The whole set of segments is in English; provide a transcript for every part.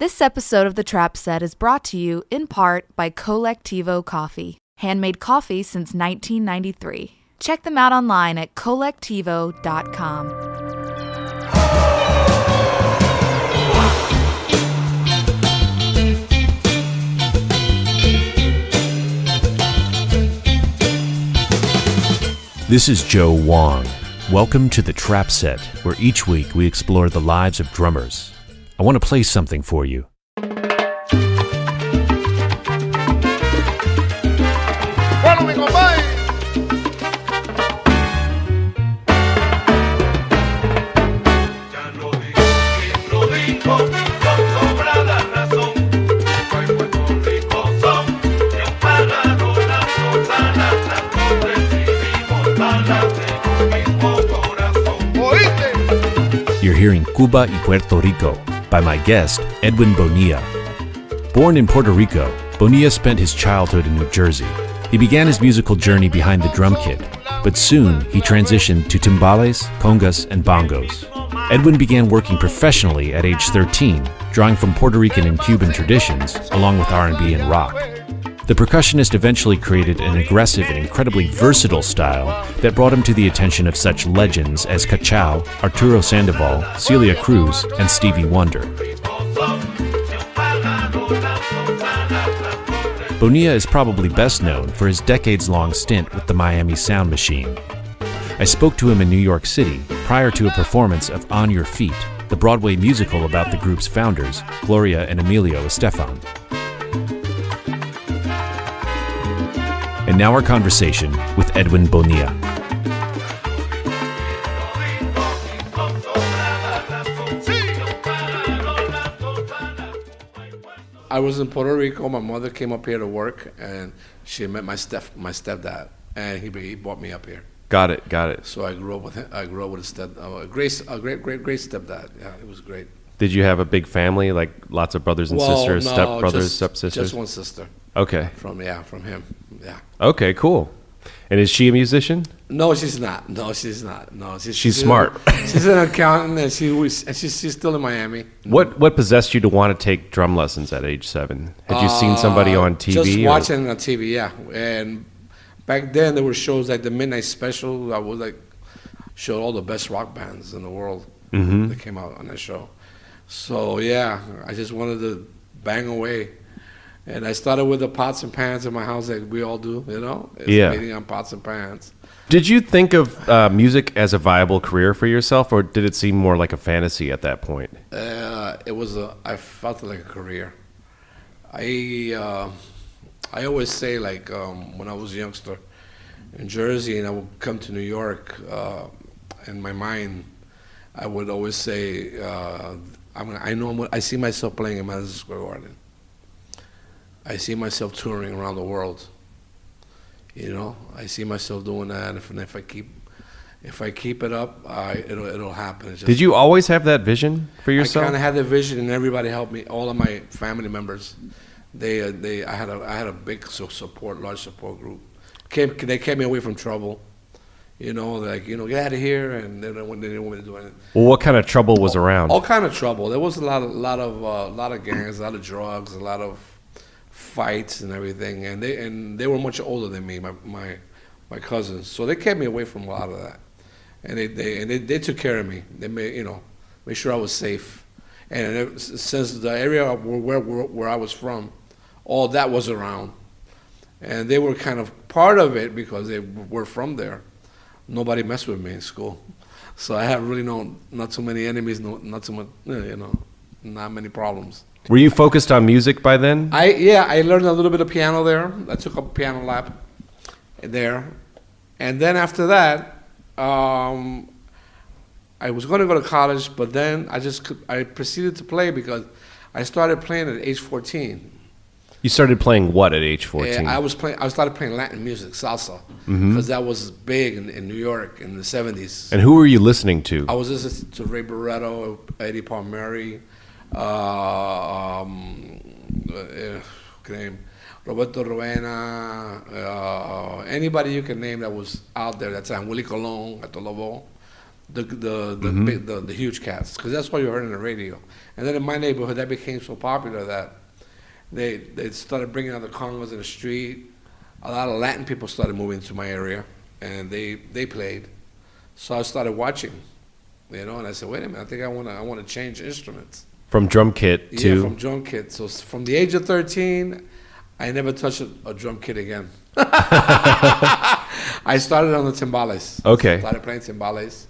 This episode of The Trap Set is brought to you in part by Colectivo Coffee. Handmade coffee since 1993. Check them out online at colectivo.com. This is Joe Wong. Welcome to The Trap Set, where each week we explore the lives of drummers. I want to play something for you. Follow me, compadre. You're hearing Cuba y Puerto Rico by my guest, Edwin Bonilla. Born in Puerto Rico, Bonilla spent his childhood in New Jersey. He began his musical journey behind the drum kit, but soon he transitioned to timbales, congas, and bongos. Edwin began working professionally at age 13, drawing from Puerto Rican and Cuban traditions, along with R&B and rock. The percussionist eventually created an aggressive and incredibly versatile style that brought him to the attention of such legends as Cachao, Arturo Sandaval, Celia Cruz, and Stevie Wonder. Bonilla is probably best known for his decades-long stint with the Miami Sound Machine. I spoke to him in New York City prior to a performance of On Your Feet, the Broadway musical about the group's founders, Gloria and Emilio Estefan. And now our conversation with Edwin Bonilla. I was in Puerto Rico. My mother came up here to work, and she met my stepdad, and he brought me up here. Got it. So I grew up with him. I grew up with a great stepdad. Yeah, it was great. Did you have a big family, like lots of brothers and sisters, no, stepbrothers, stepsisters? Just one sister. Okay. From him. Yeah. Okay, cool. And is she a musician? No, she's not. No, she's smart. She's an accountant, and she's still in Miami. What possessed you to want to take drum lessons at age 7? Had you seen somebody on TV? Just watching on TV, yeah. And back then there were shows like the Midnight Special. I would show all the best rock bands in the world that came out on that show. So yeah, I just wanted to bang away. And I started with the pots and pans in my house, like we all do, meeting on pots and pans. Did you think of music as a viable career for yourself, or did it seem more like a fantasy at that point? I felt like a career. I always say, when I was a youngster in Jersey and I would come to New York, in my mind, I would always say, I see myself playing in Madison Square Garden. I see myself touring around the world. I see myself doing that, and if I keep it up, it'll happen. Did you always have that vision for yourself? I kind of had the vision, and everybody helped me. All of my family members, I had a big large support group. They kept me away from trouble. Get out of here, and they didn't want me to do anything. Well, what kind of trouble was around? All kind of trouble. There was a lot of gangs, a lot of drugs, a lot of fights and everything, and they were much older than me, my cousins, so they kept me away from a lot of that, and they took care of me. They made sure I was safe, and since the area where I was from, all that was around, and they were kind of part of it because they were from there. Nobody messed with me in school, so I have really not too many enemies, not too much, not many problems. Were you focused on music by then? I learned a little bit of piano there. I took a piano lab there. And then after that, I was going to go to college, but then I proceeded to play because I started playing at age 14. You started playing what at age 14? I started playing Latin music, salsa, because that was big in New York in the 70s. And who were you listening to? I was listening to Ray Barretto, Eddie Palmieri, Roberto Roena, anybody you can name that was out there at that time, Willie Colon at the Lobo. the huge cats, because that's what you heard on the radio. And then in my neighborhood, that became so popular that they started bringing out the congas in the street. A lot of Latin people started moving to my area, and they played. So I started watching, and I said, wait a minute, I think I want to change instruments. From drum kit to... Yeah, from drum kit. So from the age of 13, I never touched a drum kit again. I started on the timbales. Okay. Started playing timbales.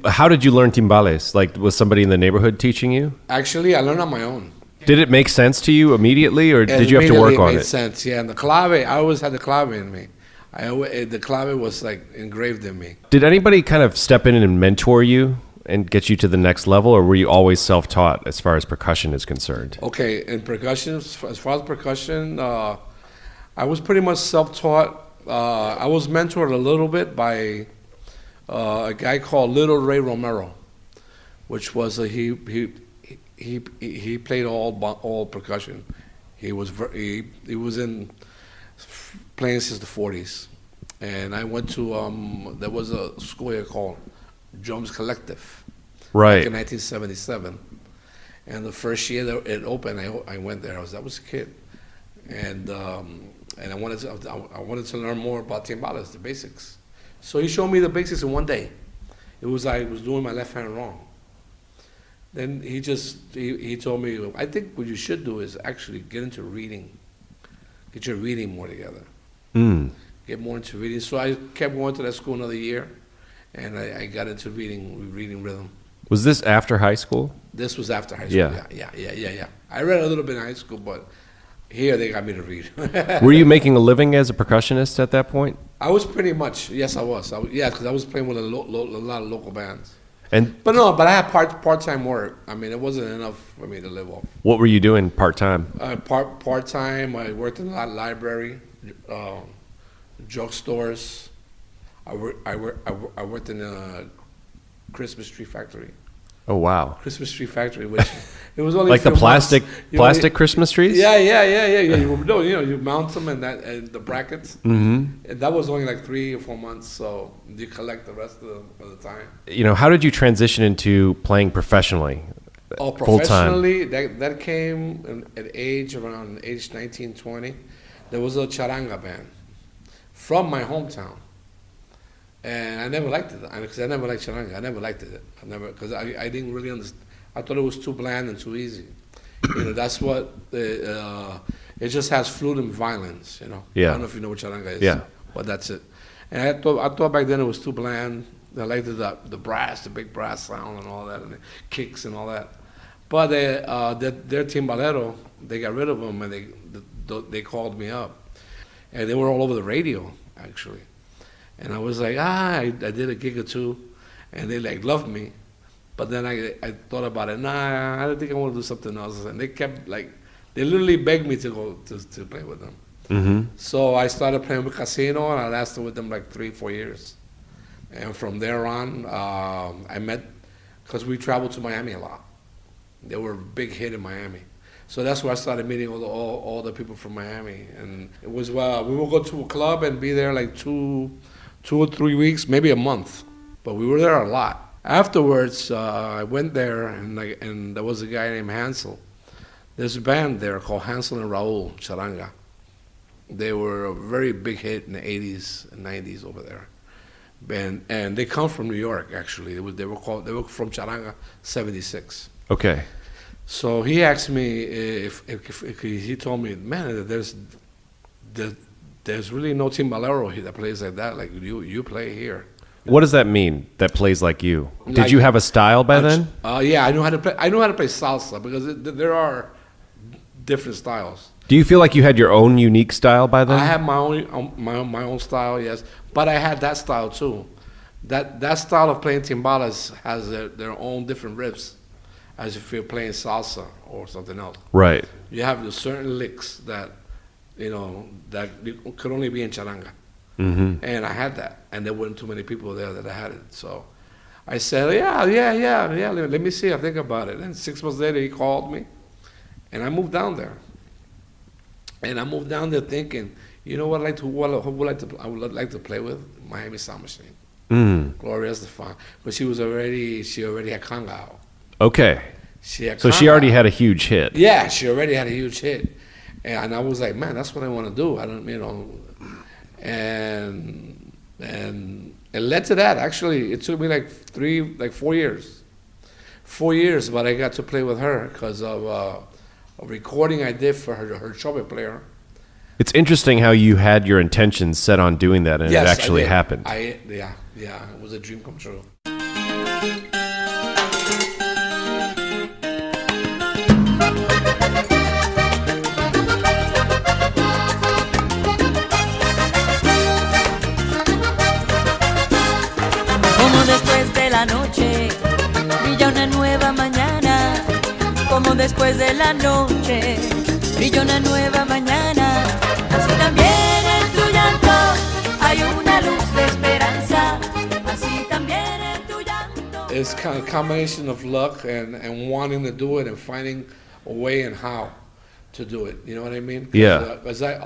How did you learn timbales? Like, was somebody in the neighborhood teaching you? Actually, I learned on my own. Did it make sense to you immediately, or did you have to work on it? It made sense, yeah. And the clave, I always had the clave in me. The clave was like engraved in me. Did anybody kind of step in and mentor you and get you to the next level, or were you always self-taught as far as percussion is concerned? Okay, in percussion, as far as percussion, I was pretty much self-taught. I was mentored a little bit by a guy called Little Ray Romero, which was he played all percussion. He was in playing since the 40s, and I went to there was a school here called Drums Collective, right, in 1977, and the first year that it opened, I went there. I was a kid, and I wanted to learn more about timbales, the basics. So he showed me the basics in one day. It was like I was doing my left hand wrong. Then he told me, I think what you should do is actually get into reading, get your reading more together, get more into reading. So I kept going to that school another year, and I got into reading rhythm. Was this after high school? This was after high school. Yeah. I read a little bit in high school, but here they got me to read. Were you making a living as a percussionist at that point? I was pretty much, yes, I was. Because I was playing with a lot of local bands. But I had part-time work. I mean, it wasn't enough for me to live off. What were you doing part-time? Part-time, I worked in a library, drugstores. I worked in a Christmas tree factory. Oh, wow. Christmas tree factory, which it was only like the plastic Christmas trees? Yeah. You mount them and the brackets. Mm-hmm. And that was only like 3 or 4 months, so you collect the rest of the time. How did you transition into playing professionally? Professionally, that came at around age 19, 20. There was a charanga band from my hometown. And I never liked it, because I never liked charanga. I never liked it. Because I didn't really understand. I thought it was too bland and too easy. That's what, it just has flute and violins, Yeah. I don't know if you know what charanga is. Yeah. But that's it. And I thought back then it was too bland. I liked the brass, the big brass sound and all that, and the kicks and all that. But their timbalero, they got rid of them, and they called me up. And they were all over the radio, actually. And I was like, I did a gig or two, and they loved me. But then I thought about it. I don't think I want to do something else. And they kept they literally begged me to go to play with them. Mm-hmm. So I started playing with Casino, and I lasted with them 3-4 years. And from there on, I met, because we traveled to Miami a lot. They were a big hit in Miami. So that's where I started meeting all the people from Miami. And it was, we would go to a club and be there 2 or 3 weeks, maybe a month. But we were there a lot. Afterwards, I went there, and there was a guy named Hansel. There's a band there called Hansel and Raul Charanga. They were a very big hit in the 80s and 90s over there. And they come from New York, actually. They were from Charanga 76. Okay. So he asked me if he told me, man, there's really no timbalero here that plays like that, like you play here. What does that mean? That plays like you? Did you have a style by then? Yeah, I knew how to play. I knew how to play salsa, because there are different styles. Do you feel like you had your own unique style by then? I had my own style, yes, but I had that style too. That style of playing timbales has their own different riffs, as if you're playing salsa or something else. Right. You have the certain licks that that could only be in charanga. Mm-hmm. And I had that, and there weren't too many people there that I had it. So I said, yeah, let me see, I think about it. And 6 months later, he called me, and I moved down there. And I moved down there thinking, what I would like to play with? Miami Sound Machine. Gloria Estefan. But she already had conga. Okay. She had So she already had a huge hit. Yeah, she already had a huge hit. And I was like, man, that's what I want to do. I don't, and it led to that. Actually, it took me like 4 years. 4 years, but I got to play with her because of a recording I did for her trumpet player. It's interesting how you had your intentions set on doing that, and Yes, it actually I did. happened. Yeah, it was a dream come true. Como después de la noche brilla una nueva mañana, como después de la noche brilla una nueva mañana, así también en tu llanto hay una luz de esperanza, así también en tu llanto. It's kind of a combination of luck and wanting to do it and finding a way and how to do it. You know what I mean? Yeah. Because I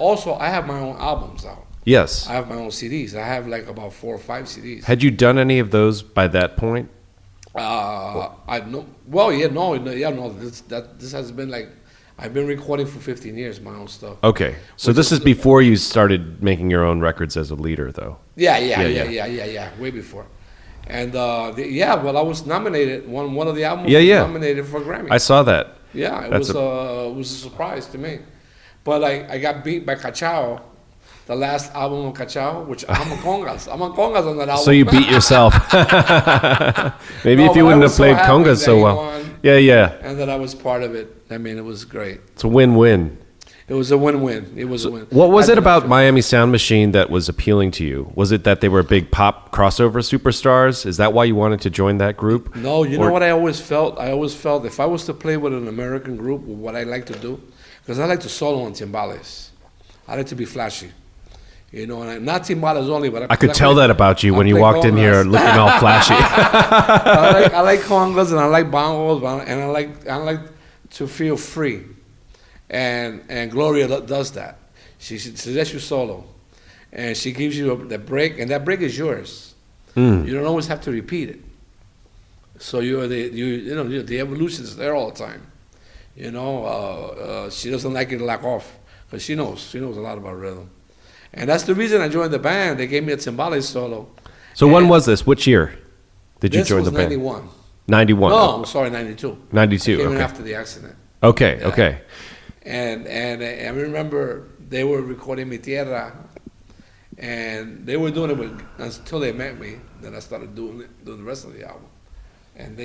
have my own albums out. Yes. I have my own CDs. I have like about 4 or 5 CDs. Had you done any of those by that point? I know. Well, yeah, no. This has been like I've been recording for 15 years, my own stuff. Okay. So this is before you started making your own records as a leader, though. Yeah. Way before. And well, I was nominated. One of the albums was nominated for a Grammy. I saw that. Yeah, it was a surprise to me. But I got beat by Cachao, the last album of Cachao, which I'm a congas. I'm on congas on that album. So you beat yourself. Maybe if you wouldn't have played congas so well. Won, Yeah. and that I was part of it. I mean, it was great. It's a win-win. It was a win-win. It was a win. What was it about Miami Sound Machine that was appealing to you? Was it that they were big pop crossover superstars? Is that why you wanted to join that group? No, you know what I always felt? I always felt if I was to play with an American group, what I like to do, because I like to solo on timbales. I like to be flashy. You know, and not timbales only, but I could tell that about you when you walked in here looking all flashy. I like congas and I like bongos, and I like to feel free. And Gloria does that. She lets you solo, and she gives you the break, and that break is yours. You don't always have to repeat it. So the evolution is there all the time. You know, she doesn't like it to lack off because she knows a lot about rhythm, and that's the reason I joined the band. They gave me a timbales solo. So when was this? Which year did you join the band? This was 91. 91. No, I'm sorry, 92. 92. Came in Okay. after the accident. Okay. And I remember they were recording Mi Tierra, and they were doing it until they met me. Then I started doing the rest of the album, and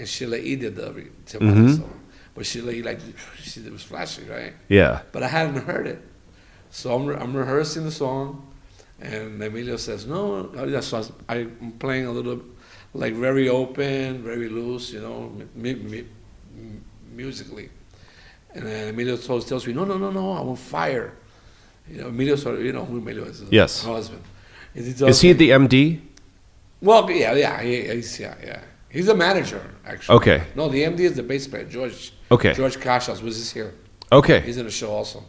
Sheila E did the timbales solo, but Sheila E it was flashy, right? Yeah. But I hadn't heard it, so I'm rehearsing the song, and Emilio says no. So I'm playing a little, like very open, very loose, you know, musically. And then Emilio tells me, no, I'm on fire. You know, Emilio, you know who Emilio is? Yes. My husband. Is he the MD? Well, he's a manager, actually. Okay. No, the MD is the bass player, George. Okay. George Cachao was just here. Okay. He's in the show also.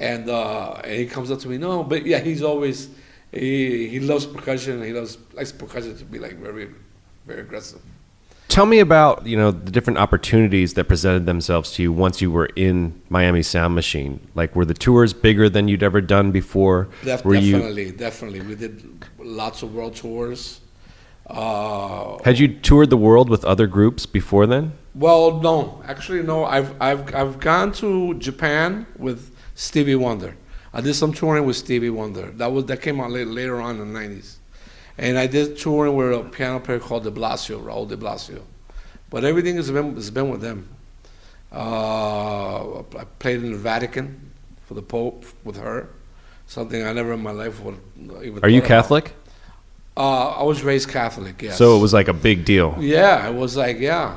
And he comes up to me, no, but yeah, he's always, he loves percussion. He likes percussion to be like very, very aggressive. Tell me about, the different opportunities that presented themselves to you once you were in Miami Sound Machine. Like, were the tours bigger than you'd ever done before? Definitely. We did lots of world tours. Had you toured the world with other groups before then? Well, no. Actually, no. I've gone to Japan with Stevie Wonder. I did some touring with Stevie Wonder. That came out later on in the 90s. And I did touring with a piano player called Raul de Blasio. But everything has been with them. I played in the Vatican for the Pope with her, something I never in my life would even. Are you Catholic? I was raised Catholic, yes. So it was like a big deal. Yeah, it was like, yeah.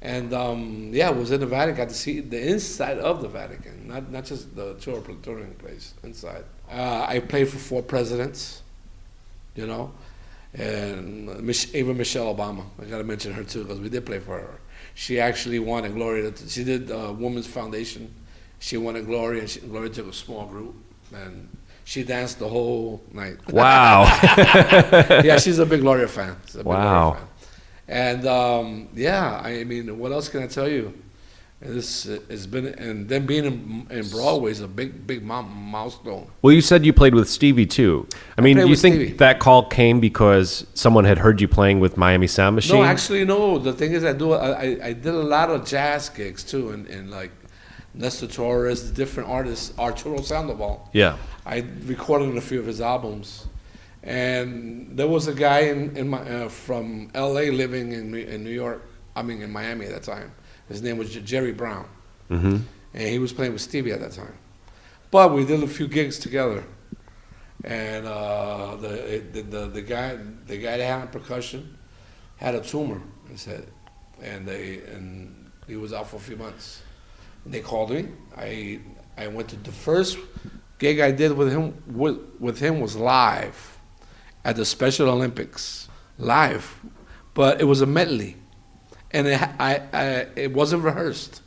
And it was in the Vatican. Got to see the inside of the Vatican, not just the touring place, inside. I played for 4 presidents. You know, and even Michelle Obama. I got to mention her too because we did play for her. She actually won a Gloria. She did Women's Foundation. She won a Gloria, and Gloria took a small group, and She danced the whole night. Wow. Yeah, she's a big Gloria fan. Wow. Gloria fan. And yeah, I mean, what else can I tell you? This has been, and then being in Broadway is a big milestone. Well, you said you played with Stevie too. I mean, do you think Stevie. that call came because someone had heard you playing with Miami Sound Machine? No, actually, no. The thing is, I did a lot of jazz gigs too, and like Nestor Torres, different artists, Arturo Sandaval. Yeah. I recorded a few of his albums, and there was a guy in my from L.A. living in New York. I mean, in Miami at that time. His name was Jerry Brown, and he was playing with Stevie at that time. But we did a few gigs together, and the guy that had percussion had a tumor, and he was out for a few months. And they called me. I went to the first gig I did with him was live at the Special Olympics, live, but it was a medley. And it wasn't rehearsed.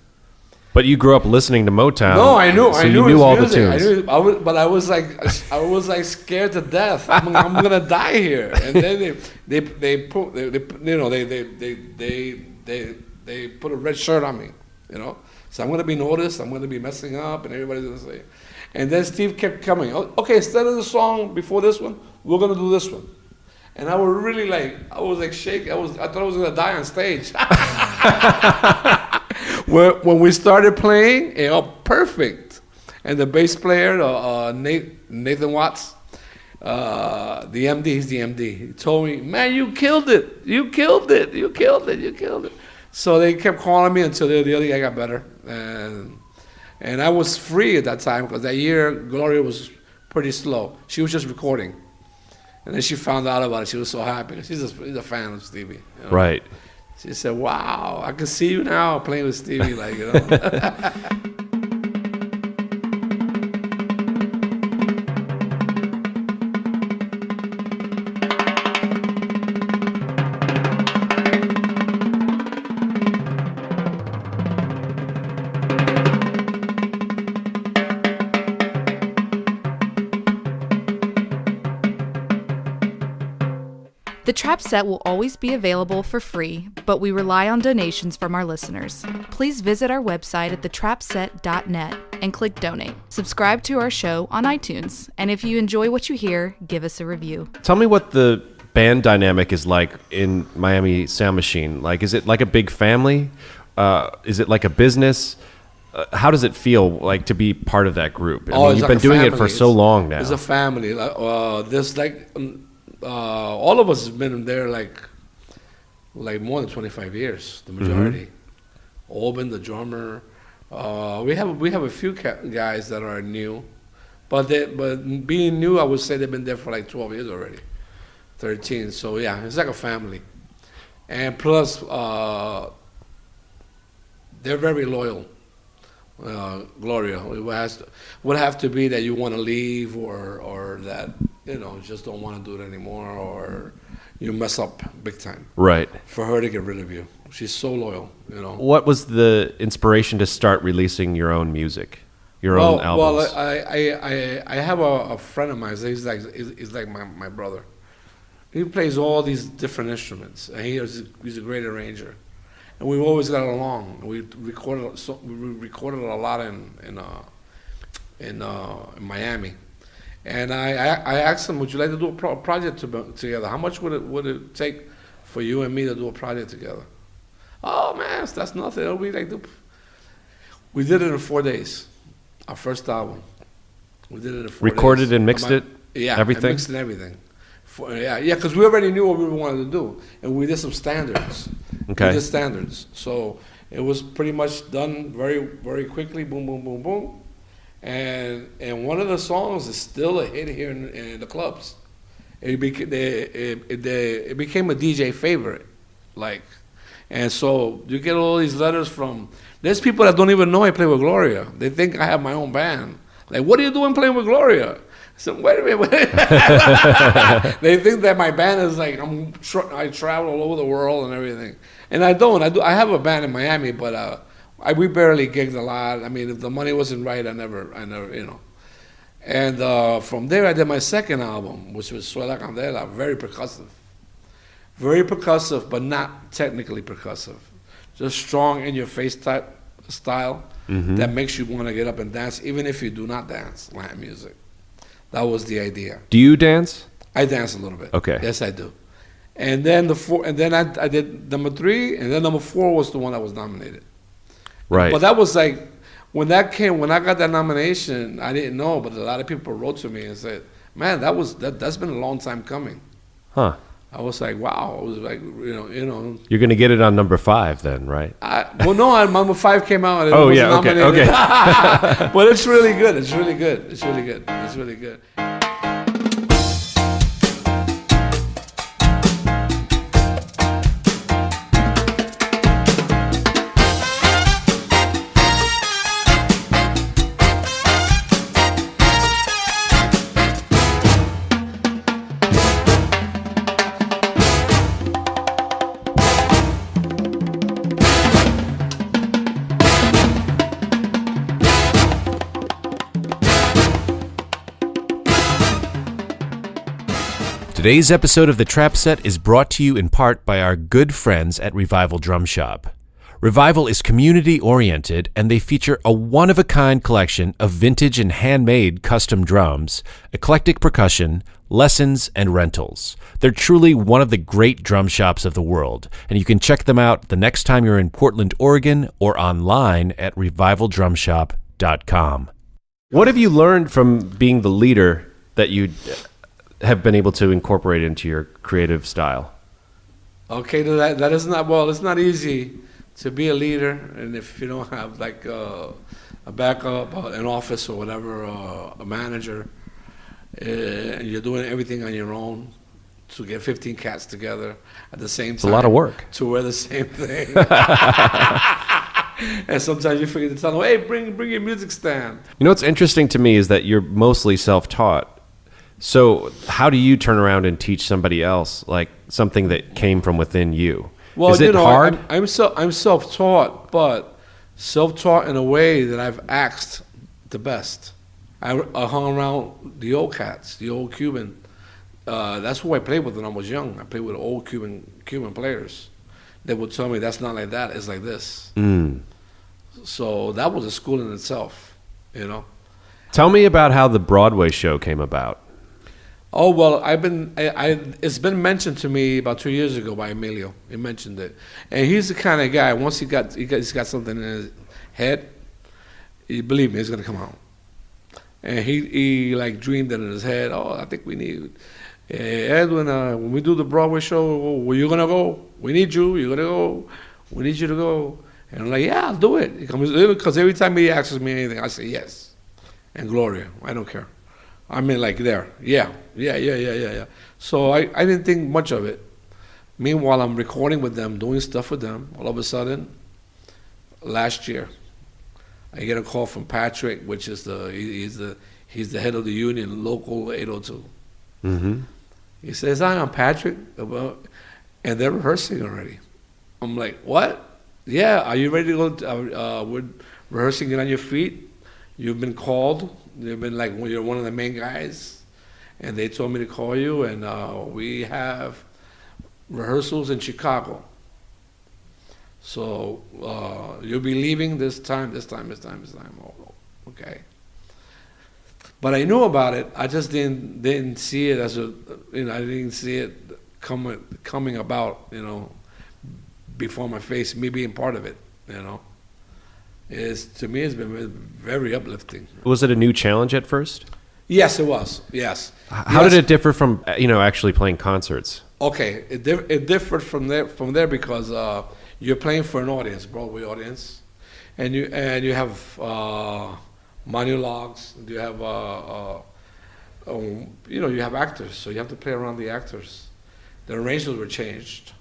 But you grew up listening to Motown. No, I knew. So I you knew knew all music. the tunes. But I was like scared to death. I'm gonna die here. And then they put a red shirt on me. So I'm gonna be noticed. I'm gonna be messing up, and everybody's gonna say. And then Steve kept coming. Okay, instead of the song before this one, we're gonna do this one. And I was really shaking. I thought I was gonna die on stage. When we started playing, perfect. And the bass player, Nathan Watts, the MD, he's the MD. He told me, "Man, you killed it! You killed it! You killed it! You killed it!" So they kept calling me until the other guy got better, and I was free at that time because that year Gloria was pretty slow. She was just recording. And then she found out about it. She was so happy. She's a fan of Stevie. Right. She said, "Wow, I can see you now playing with Stevie." The Trap Set will always be available for free, but we rely on donations from our listeners. Please visit our website at thetrapset.net and click donate. Subscribe to our show on iTunes, and if you enjoy what you hear, give us a review. Tell me what the band dynamic is like in Miami Sound Machine. Like, is it like a big family? Is it like a business? How does it feel like to be part of that group? I mean, you've been doing it for so long now. It's a family. There's all of us have been there like more than 25 years, the majority. Oben, the drummer. We have a few guys that are new, but being new, I would say they've been there for like 12 years already, 13. So yeah, it's like a family, and plus they're very loyal. Gloria, it would have to be that you want to leave or that just don't want to do it anymore, or you mess up big time. Right. For her to get rid of you. She's so loyal, What was the inspiration to start releasing your own music, your own albums? Well, I have a friend of mine. He's like my brother. He plays all these different instruments, and he's a great arranger. And we've always got along. We recorded a lot in Miami. And I asked him, "Would you like to do a project together? How much would it take for you and me to do a project together?" "Oh man, that's nothing. It'll be like we did it in 4 days. Our first album. We did it in 4 days. Recorded and mixed it. Yeah, everything. Mixed and everything. Because we already knew what we wanted to do, and we did some standards. Okay. We did standards, so it was pretty much done very, very quickly. Boom, boom, boom, boom. And one of the songs is still a hit here in the clubs. It became a DJ favorite, and so you get all these letters from. There's people that don't even know I play with Gloria. They think I have my own band. Like, what are you doing playing with Gloria? So wait a minute. They think that my band is like I travel all over the world and everything, and I don't. I have a band in Miami, but we barely gigged a lot. I mean, if the money wasn't right, I never. And from there, I did my second album, which was Suela Candela, very percussive. Very percussive, but not technically percussive. Just strong in-your-face type style that makes you want to get up and dance, even if you do not dance Latin music. That was the idea. Do you dance? I dance a little bit. Okay. Yes, I do. And then I did number 3, and then number 4 was the one that was nominated. Right. But that was like, when I got that nomination, I didn't know, but a lot of people wrote to me and said, man, that's been a long time coming. Huh. I was like, wow. I was like, you know. You're going to get it on number 5 then, right? Number 5 came out and it was nominated. Okay. But it's really good. It's really good. It's really good. It's really good. Today's episode of The Trap Set is brought to you in part by our good friends at Revival Drum Shop. Revival is community-oriented, and they feature a one-of-a-kind collection of vintage and handmade custom drums, eclectic percussion, lessons, and rentals. They're truly one of the great drum shops of the world, and you can check them out the next time you're in Portland, Oregon, or online at revivaldrumshop.com. What have you learned from being the leader that you have been able to incorporate into your creative style? Okay, that is not, well, it's not easy to be a leader, and if you don't have like a backup, an office or whatever, a manager, and you're doing everything on your own to get 15 cats together at the same time. It's a lot of work. To wear the same thing. And sometimes you forget to tell them, hey, bring your music stand. You know what's interesting to me is that you're mostly self-taught. So how do you turn around and teach somebody else like something that came from within you? Well, is it hard? I'm self-taught, but self-taught in a way that I've asked the best. I hung around the old cats, the old Cuban. That's who I played with when I was young. I played with old Cuban players. They would tell me that's not like that, it's like this. So that was a school in itself, you know. Tell me about how the Broadway show came about. Oh, well, it's been mentioned to me about 2 years ago by Emilio. He mentioned it. And he's the kind of guy, once he's got something in his head, believe me, it's going to come out. And he like dreamed it in his head, I think we need, Edwin, when we do the Broadway show, where you going to go? We need you. You're going to go. We need you to go. And I'm like, yeah, I'll do it. Because every time he asks me anything, I say yes. And Gloria, I don't care. I mean, like there, yeah. So I didn't think much of it. Meanwhile, I'm recording with them, doing stuff with them. All of a sudden, last year, I get a call from Patrick, which is he's the head of the union, local 802. Mm-hmm. He says, "Hi, I'm Patrick," and they're rehearsing already. I'm like, "What? Yeah, are you ready to go? We're rehearsing it on your feet. You've been called. You've been like, you're one of the main guys, and they told me to call you, and we have rehearsals in Chicago. So you'll be leaving this time. Oh, okay." But I knew about it. I just didn't see it as I didn't see it coming about, before my face. Me being part of it, to me, it's been very uplifting. Was it a new challenge at first? Yes, it was. Yes. How did it differ from actually playing concerts? Okay, it differed from there because you're playing for an audience, Broadway audience, and you have monologues. You have you have actors, so you have to play around the actors. The arrangements were changed.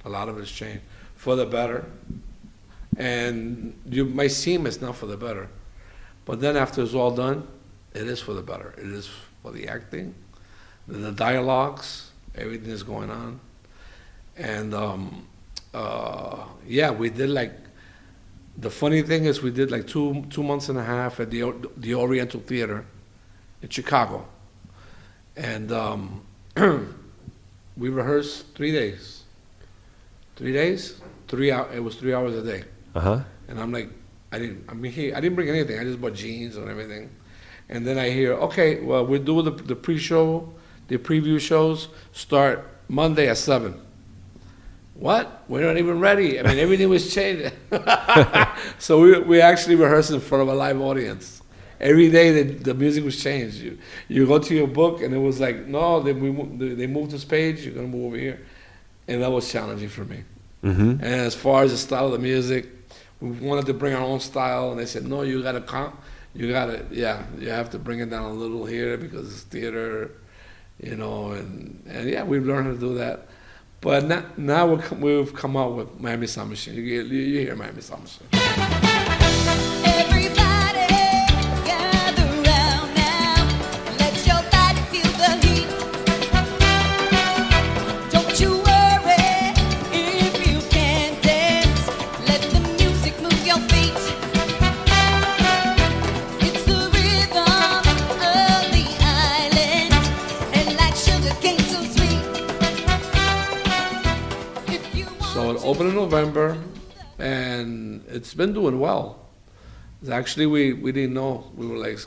A lot of it's changed for the better. And you might seem it's not for the better, but then after it's all done, it is for the better. It is for the acting, the dialogues, everything is going on, and we did like. The funny thing is, we did like two months and a half at the Oriental Theater in Chicago. And we rehearsed 3 days. 3 days? 3 hours. It was 3 hours a day. Uh-huh. And I'm like, I didn't bring anything. I just bought jeans and everything. And then I hear, okay, well, we'll do the pre-show, the preview shows start Monday at 7. What? We're not even ready. I mean, everything was changing. So we actually rehearsed in front of a live audience. Every day the music was changed. You go to your book and it was like, no, they moved this page, you're going to move over here. And that was challenging for me. Mm-hmm. And as far as the style of the music, we wanted to bring our own style, and they said, no, you have to bring it down a little here because it's theater, and yeah, we've learned how to do that. But now we've come out with Miami Sound Machine. You hear Miami Sound Machine. Everybody gather round now. Let your body feel the heat. Don't you worry if you can't dance. Let the music move your feet. It's the rhythm of the island, and like sugar cane so sweet. If you want So it opened in November, and it's been doing well. Actually, we didn't know. We were like,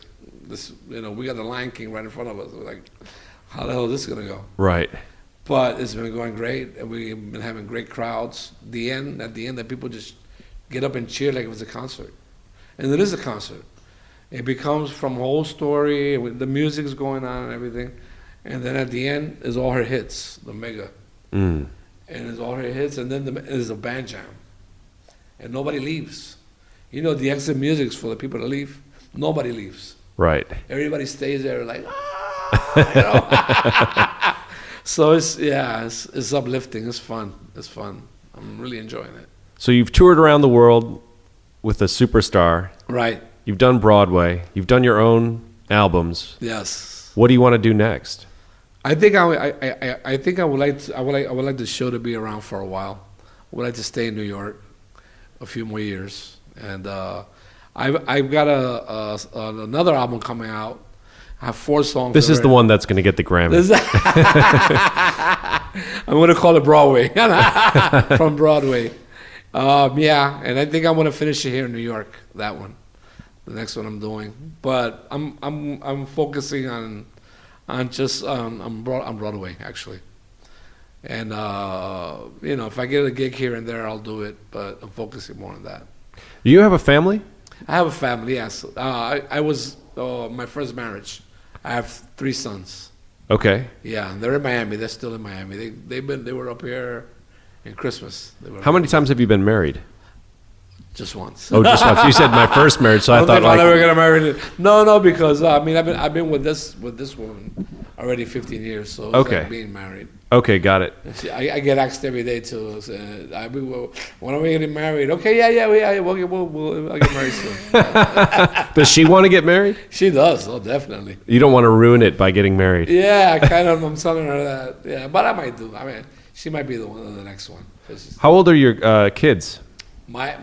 this, we got the Lion King right in front of us. We're like, how the hell is this gonna go? Right. But it's been going great, and we've been having great crowds. At the end, that people just get up and cheer like it was a concert, and it is a concert. It becomes from a whole story. The music's going on and everything, and then at the end is all her hits, the mega, Mm. and it's all her hits, and then there's a band jam, and nobody leaves. The exit music's for the people to leave. Nobody leaves. Right. Everybody stays there like, ah, So it's uplifting. It's fun. I'm really enjoying it. So you've toured around the world with a superstar. Right. You've done Broadway. You've done your own albums. Yes. What do you want to do next? I think I would like the show to be around for a while. I would like to stay in New York a few more years, and I've got another album coming out. I have 4 songs. This is the one that's going to get the Grammy. I'm going to call it Broadway from Broadway. And I think I want to finish it here in New York. That one, the next one I'm doing. But I'm focusing on Broadway actually. And if I get a gig here and there, I'll do it. But I'm focusing more on that. Do you have a family? I have a family. Yes. I was my first marriage. I have 3 sons. Okay. Yeah, they're in Miami. They're still in Miami. They were up here in Christmas. How many times have you been married? Just once. Oh, just once. You said my first marriage, so I don't thought think like I'm never gonna marry. No, because I've been with this woman already 15 years. So it's Okay. like being married. Okay, got it. I get asked every day too. When are we getting married? Okay, yeah. I'll get married soon. Does she want to get married? She does. Oh, definitely. You don't want to ruin it by getting married. Yeah, I'm telling her that. Yeah, but I might do. She might be the next one. How old are your kids? My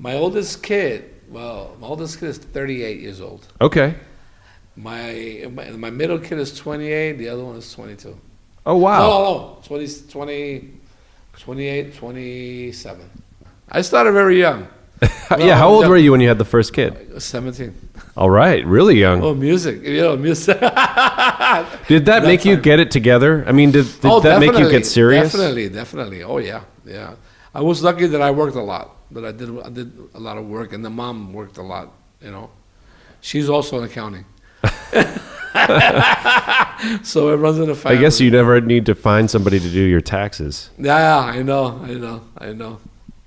oldest kid. Well, my oldest kid is 38 years old. Okay. My middle kid is 28. The other one is 22. Oh, wow. No. 28, 27. I started very young. Yeah, how old were you when you had the first kid? 17. All right, really young. Oh, music. Music. Did that make you get it together? I mean, did that make you get serious? Definitely. Oh, yeah. I was lucky that I worked a lot. That I did a lot of work, and the mom worked a lot. She's also in accounting. So it runs in the family. I guess you never need to find somebody to do your taxes. Yeah, I know.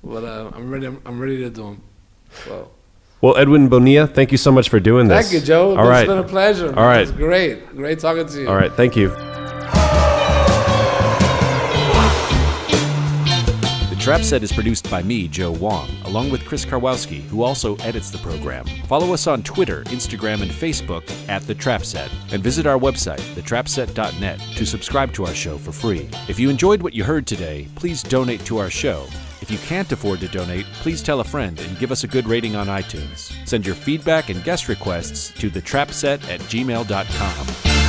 But I'm ready to do them. Well, Edwin Bonilla, thank you so much for doing this. Thank you, Joe. All right. It's been a pleasure. All right. It's great talking to you. All right, thank you. The Trap Set is produced by me, Joe Wong, along with Chris Karwowski, who also edits the program. Follow us on Twitter, Instagram, and Facebook at The Trap Set, and visit our website, thetrapset.net, to subscribe to our show for free. If you enjoyed what you heard today, please donate to our show. If you can't afford to donate, please tell a friend and give us a good rating on iTunes. Send your feedback and guest requests to thetrapset@gmail.com.